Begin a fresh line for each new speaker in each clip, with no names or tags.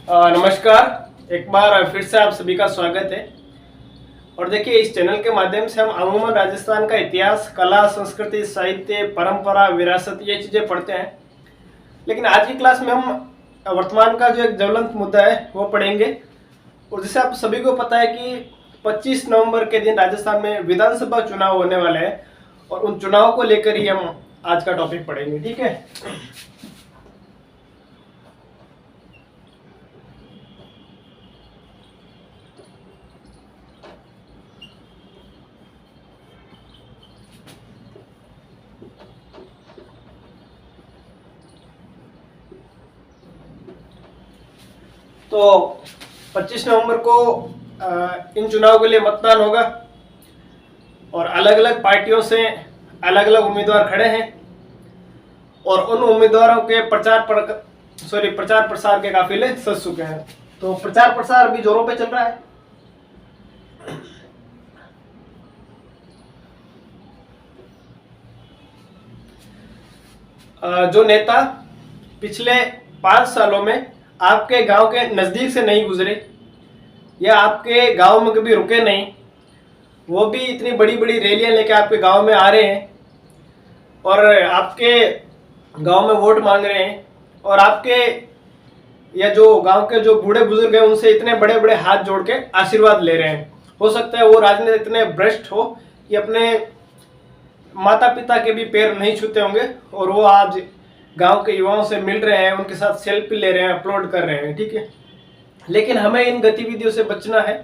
नमस्कार। एक बार फिर से आप सभी का स्वागत है। और देखिए, इस चैनल के माध्यम से हम अमूमन राजस्थान का इतिहास, कला, संस्कृति, साहित्य, परंपरा, विरासत, ये चीज़ें पढ़ते हैं। लेकिन आज की क्लास में हम वर्तमान का जो एक ज्वलंत मुद्दा है वो पढ़ेंगे। और जैसे आप सभी को पता है कि 25 नवंबर के दिन राजस्थान में विधानसभा चुनाव होने वाले हैं और उन चुनाव को लेकर ही हम आज का टॉपिक पढ़ेंगे। ठीक है। तो 25 नवंबर को इन चुनाव के लिए मतदान होगा और अलग अलग पार्टियों से अलग अलग उम्मीदवार खड़े हैं और उन उम्मीदवारों के प्रचार प्रसार के काफिले सज चुके हैं। तो प्रचार प्रसार अभी जोरों पे चल रहा है। जो नेता पिछले 5 सालों में आपके गांव के नजदीक से नहीं गुजरे या आपके गांव में कभी रुके नहीं, वो भी इतनी बड़ी बड़ी रैलियां लेके आपके गांव में आ रहे हैं और आपके गांव में वोट मांग रहे हैं और आपके या जो गांव के जो बूढ़े बुजुर्ग हैं उनसे इतने बड़े बड़े हाथ जोड़ के आशीर्वाद ले रहे हैं। हो सकता है वो राजनीति इतने भ्रष्ट हो कि अपने माता पिता के भी पैर नहीं छूते होंगे और वो आज गांव के युवाओं से मिल रहे हैं, उनके साथ सेल्फी ले रहे हैं, अपलोड कर रहे हैं। ठीक है। लेकिन हमें इन गतिविधियों से बचना है।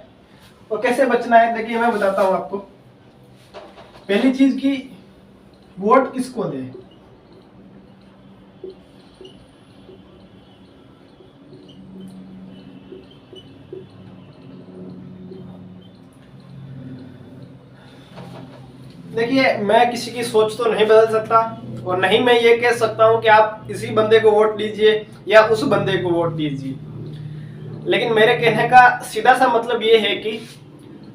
और कैसे बचना है, देखिए मैं बताता हूं आपको। पहली चीज की, वोट किसको दे। देखिए, मैं किसी की सोच तो नहीं बदल सकता और नहीं मैं ये कह सकता हूं कि आप इसी बंदे को वोट दीजिए या उस बंदे को वोट दीजिए। लेकिन मेरे कहने का सीधा सा मतलब ये है कि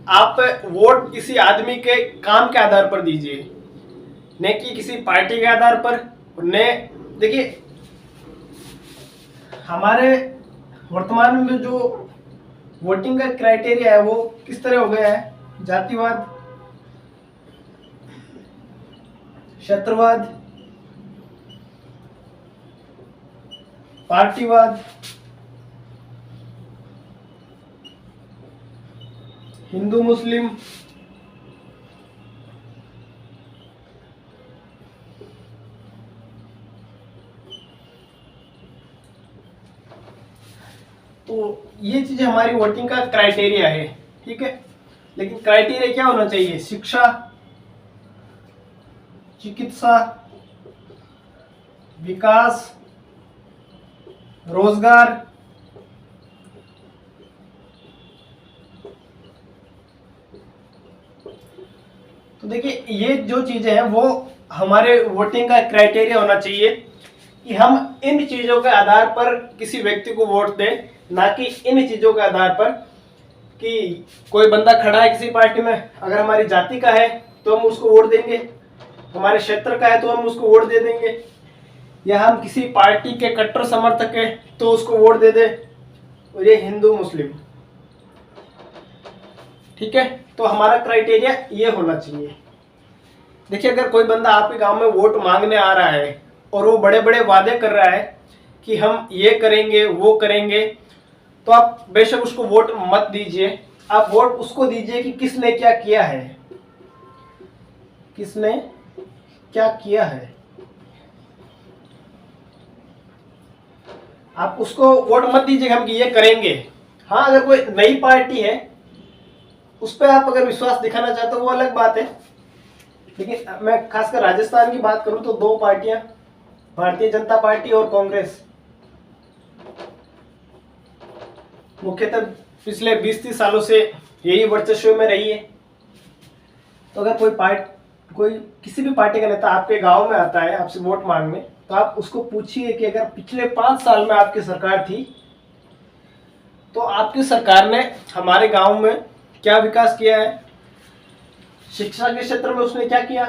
आप वोट किसी आदमी के काम के आधार पर दीजिए, न कि किसी पार्टी के आधार पर। ने देखिए, हमारे वर्तमान में जो वोटिंग का क्राइटेरिया है वो किस तरह हो गया है। जातिवाद, क्षेत्रवाद, पार्टीवाद, हिंदू मुस्लिम, तो ये चीजें हमारी वोटिंग का क्राइटेरिया है। ठीक है। लेकिन क्राइटेरिया क्या होना चाहिए? शिक्षा, चिकित्सा, विकास, रोजगार, तो देखिए ये जो चीजें हैं वो हमारे वोटिंग का क्राइटेरिया होना चाहिए कि हम इन चीजों के आधार पर किसी व्यक्ति को वोट दें, ना कि इन चीजों के आधार पर कि कोई बंदा खड़ा है किसी पार्टी में, अगर हमारी जाति का है तो हम उसको वोट देंगे, हमारे क्षेत्र का है तो हम उसको वोट दे देंगे, या हम किसी पार्टी के कट्टर समर्थक है तो उसको वोट दे दे। और ये हिंदू मुस्लिम। ठीक है। तो हमारा क्राइटेरिया ये होना चाहिए। देखिए, अगर कोई बंदा आपके गांव में वोट मांगने आ रहा है और वो बड़े बड़े वादे कर रहा है कि हम ये करेंगे वो करेंगे, तो आप बेशक उसको वोट मत दीजिए। आप वोट उसको दीजिए कि किसने क्या किया है, किसने क्या किया है। आप उसको वोट मत दीजिएगा हम कि ये करेंगे। हाँ, अगर कोई नई पार्टी है उस पर आप अगर विश्वास दिखाना चाहते हो वो अलग बात है। लेकिन मैं खासकर राजस्थान की बात करूं तो 2 पार्टियां, भारतीय जनता पार्टी और कांग्रेस, मुख्यतः पिछले 20-30 सालों से यही वर्चस्व में रही है। तो अगर कोई किसी भी पार्टी का नेता आपके गांव में आता है आपसे वोट मांगने, तो आप उसको पूछिए कि अगर पिछले 5 साल में आपकी सरकार थी तो आपकी सरकार ने हमारे गांव में क्या विकास किया है। शिक्षा के क्षेत्र में उसने क्या किया,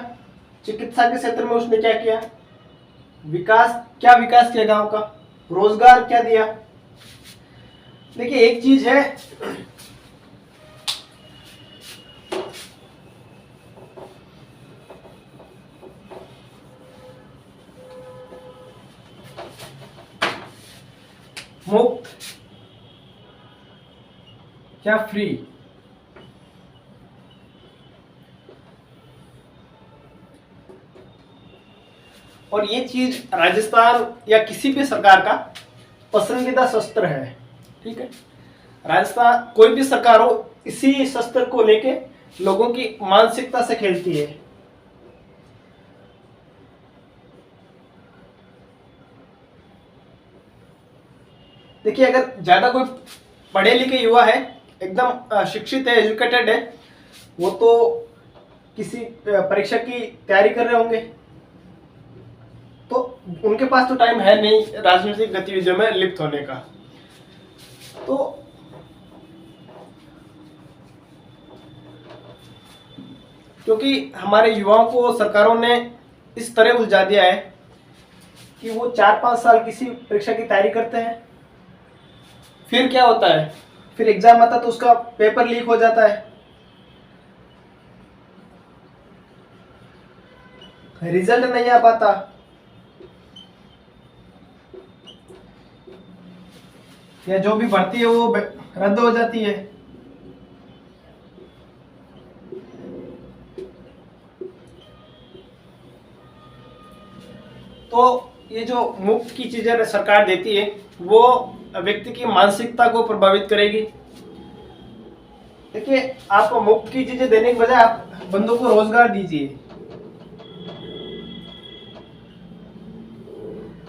चिकित्सा के क्षेत्र में उसने क्या किया, क्या विकास किया गांव का, रोजगार क्या दिया। देखिए एक चीज है, मुफ्त या फ्री, और ये चीज राजस्थान या किसी भी सरकार का पसंदीदा शस्त्र है। ठीक है, राजस्थान कोई भी सरकार हो, इसी शस्त्र को लेके लोगों की मानसिकता से खेलती है। देखिए अगर ज्यादा कोई पढ़े लिखे युवा है, एकदम शिक्षित है, एजुकेटेड है, वो तो किसी परीक्षा की तैयारी कर रहे होंगे, तो उनके पास तो टाइम है नहीं राजनीतिक गतिविधियों में लिप्त होने का। तो क्योंकि हमारे युवाओं को सरकारों ने इस तरह उलझा दिया है कि वो 4-5 साल किसी परीक्षा की तैयारी करते हैं, फिर क्या होता है, फिर एग्जाम आता तो उसका पेपर लीक हो जाता है, रिजल्ट नहीं आ पाता, या जो भी भर्ती है वो रद्द हो जाती है। तो ये जो मुफ्त की चीजें सरकार देती है वो व्यक्ति की मानसिकता को प्रभावित करेगी। देखिए आप मुफ्त की चीजें देने के बजाय आप बंदों को रोजगार दीजिए।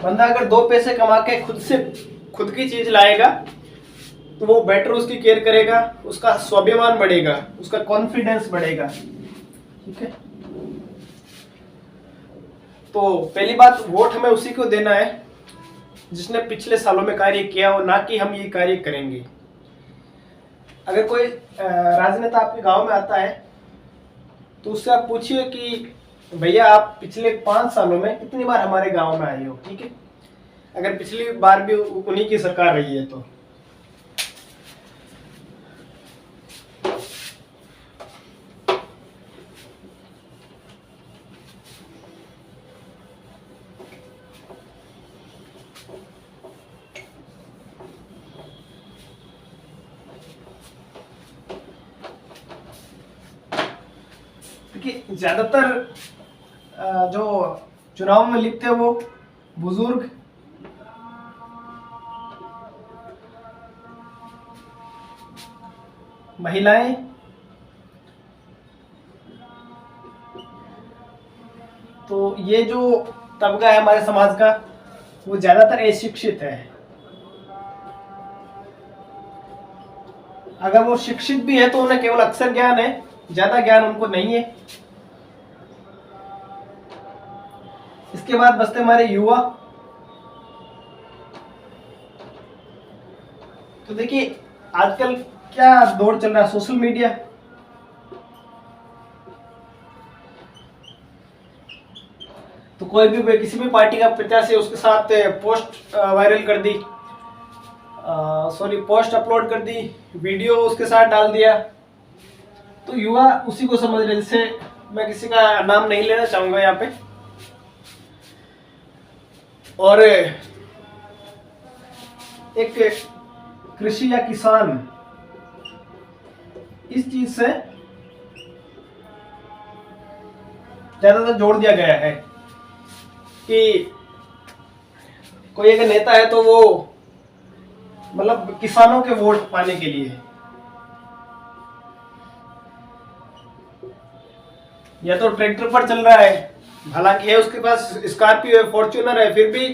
बंदा अगर 2 पैसे कमा के खुद की चीज लाएगा तो वो बेटर उसकी केयर करेगा, उसका स्वाभिमान बढ़ेगा, उसका कॉन्फिडेंस बढ़ेगा। ठीक है, तो पहली बात, वोट हमें उसी को देना है जिसने पिछले सालों में कार्य किया हो, ना कि हम ये कार्य करेंगे। अगर कोई राजनेता आपके गांव में आता है तो उससे आप पूछिए कि भैया आप पिछले 5 सालों में कितनी बार हमारे गांव में आए हो। ठीक है, अगर पिछली बार भी उन्हीं की सरकार रही है तो। देखिए ज्यादातर जो चुनाव में लिखते हैं वो बुजुर्ग, महिलाएं, तो ये जो तबका है हमारे समाज का वो ज्यादातर अशिक्षित है। अगर वो शिक्षित भी है तो उन्हें केवल अक्षर ज्ञान है, ज्यादा ज्ञान उनको नहीं है। इसके बाद बचते हमारे युवा। तो देखिए आजकल क्या दौर चल रहा है, सोशल मीडिया। तो कोई भी किसी भी पार्टी का प्रत्याशी, उसके साथ पोस्ट वायरल कर दी, पोस्ट अपलोड कर दी, वीडियो उसके साथ डाल दिया, तो युवा उसी को समझ रहे। जैसे मैं किसी का नाम नहीं लेना चाहूंगा यहाँ पे, और एक कृषि या किसान, इस चीज से ज्यादातर जोड़ दिया गया है कि कोई अगर नेता है तो वो मतलब किसानों के वोट पाने के लिए, या तो ट्रैक्टर पर चल रहा है, हालांकि है उसके पास स्कॉर्पियो है, फॉर्च्यूनर है, फिर भी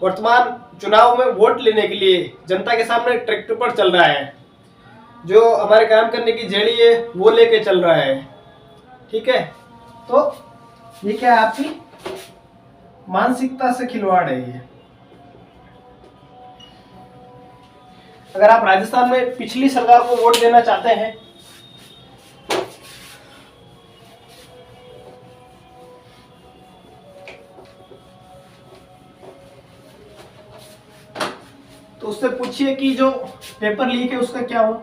वर्तमान चुनाव में वोट लेने के लिए जनता के सामने ट्रैक्टर पर चल रहा है। जो हमारे काम करने की जेड़ी है वो लेके चल रहा है। ठीक है, तो ये क्या है, आपकी मानसिकता से खिलवाड़ है ये। अगर आप राजस्थान में पिछली सरकार को वोट देना चाहते हैं तो उससे पूछिए कि जो पेपर लीक है उसका क्या हुआ?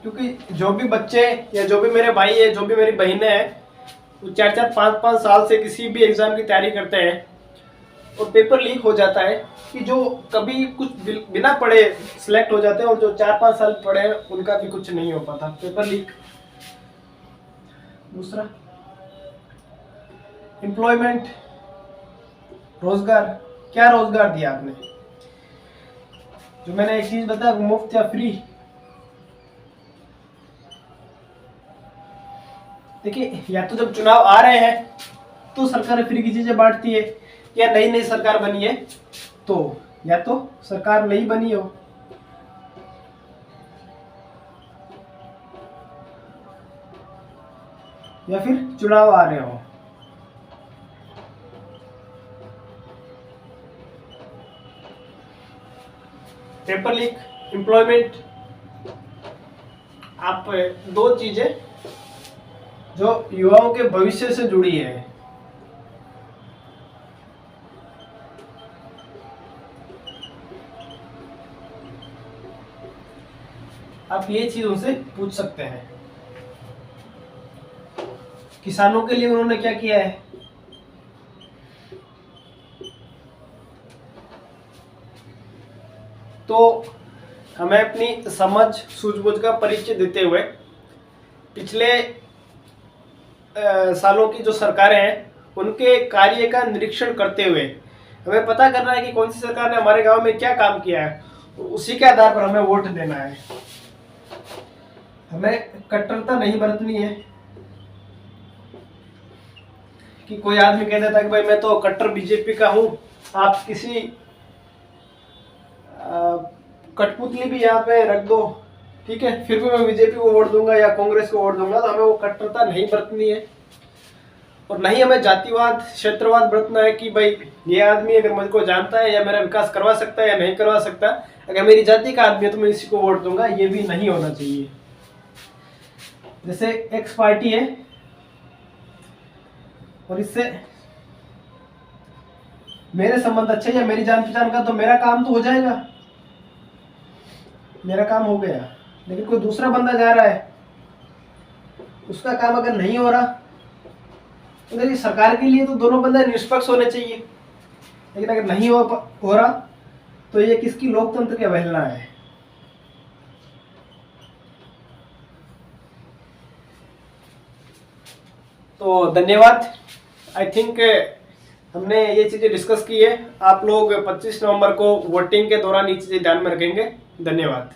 क्योंकि जो भी बच्चे या जो भी मेरे भाई है, जो भी मेरी बहनें हैं, वो 4-4 5-5 साल से किसी भी एग्जाम की तैयारी करते हैं और पेपर लीक हो जाता है कि जो कभी कुछ बिना पढ़े सिलेक्ट हो जाते हैं और जो 4-5 साल पढ़े हैं उनका भी कुछ नहीं हो पाता, पेपर लीक। दूसरा, एम्प्लॉयमेंट, रोजगार। क्या रोजगार दिया आपने? जो मैंने एक चीज बताया, मुफ्त या फ्री। देखिए, या तो जब चुनाव आ रहे हैं तो सरकार फ्री की चीजें बांटती है, या नई नई सरकार बनी है तो, या तो सरकार नई बनी हो, या फिर चुनाव आ रहे हो। पेपर लीक, एम्प्लॉयमेंट, आप दो चीजें जो युवाओं के भविष्य से जुड़ी है। आप ये चीज उनसे पूछ सकते हैं। किसानों के लिए उन्होंने क्या किया है? तो हमें अपनी समझ सूझबूझ का परिचय देते हुए पिछले सालों की जो सरकारें हैं उनके कार्य का निरीक्षण करते हुए हमें पता करना है कि कौन सी सरकार ने हमारे गांव में क्या काम किया है, उसी के आधार पर हमें वोट देना है। हमें कट्टरता नहीं बरतनी है कि कोई आदमी कह देता है कि भाई मैं तो कट्टर बीजेपी का हूं, आप किसी कठपुतली भी यहाँ पे रख दो, ठीक है, फिर भी मैं बीजेपी को वोट दूंगा या कांग्रेस को वोट दूंगा। तो हमें वो कट्टरता नहीं बरतनी है। और नहीं हमें जातिवाद, क्षेत्रवाद बरतना है कि भाई ये आदमी अगर मुझको जानता है या मेरा विकास करवा सकता है या नहीं करवा सकता, अगर मेरी जाति का आदमी है तो मैं इसी को वोट दूंगा, ये भी नहीं होना चाहिए। जैसे एक्स पार्टी है और इससे मेरे संबंध अच्छे या मेरी जान पहचान का, तो मेरा काम तो हो जाएगा, मेरा काम हो गया। लेकिन कोई दूसरा बंदा जा रहा है, उसका काम अगर नहीं हो रहा तो देखिए सरकार के लिए तो दोनों बंदे निष्पक्ष होने चाहिए, लेकिन अगर नहीं हो रहा तो ये किसकी लोकतंत्र की अवहेलना है। तो धन्यवाद। आई थिंक हमने ये चीजें डिस्कस की है। आप लोग 25 नवंबर को वोटिंग के दौरान ये चीजें ध्यान में रखेंगे। धन्यवाद।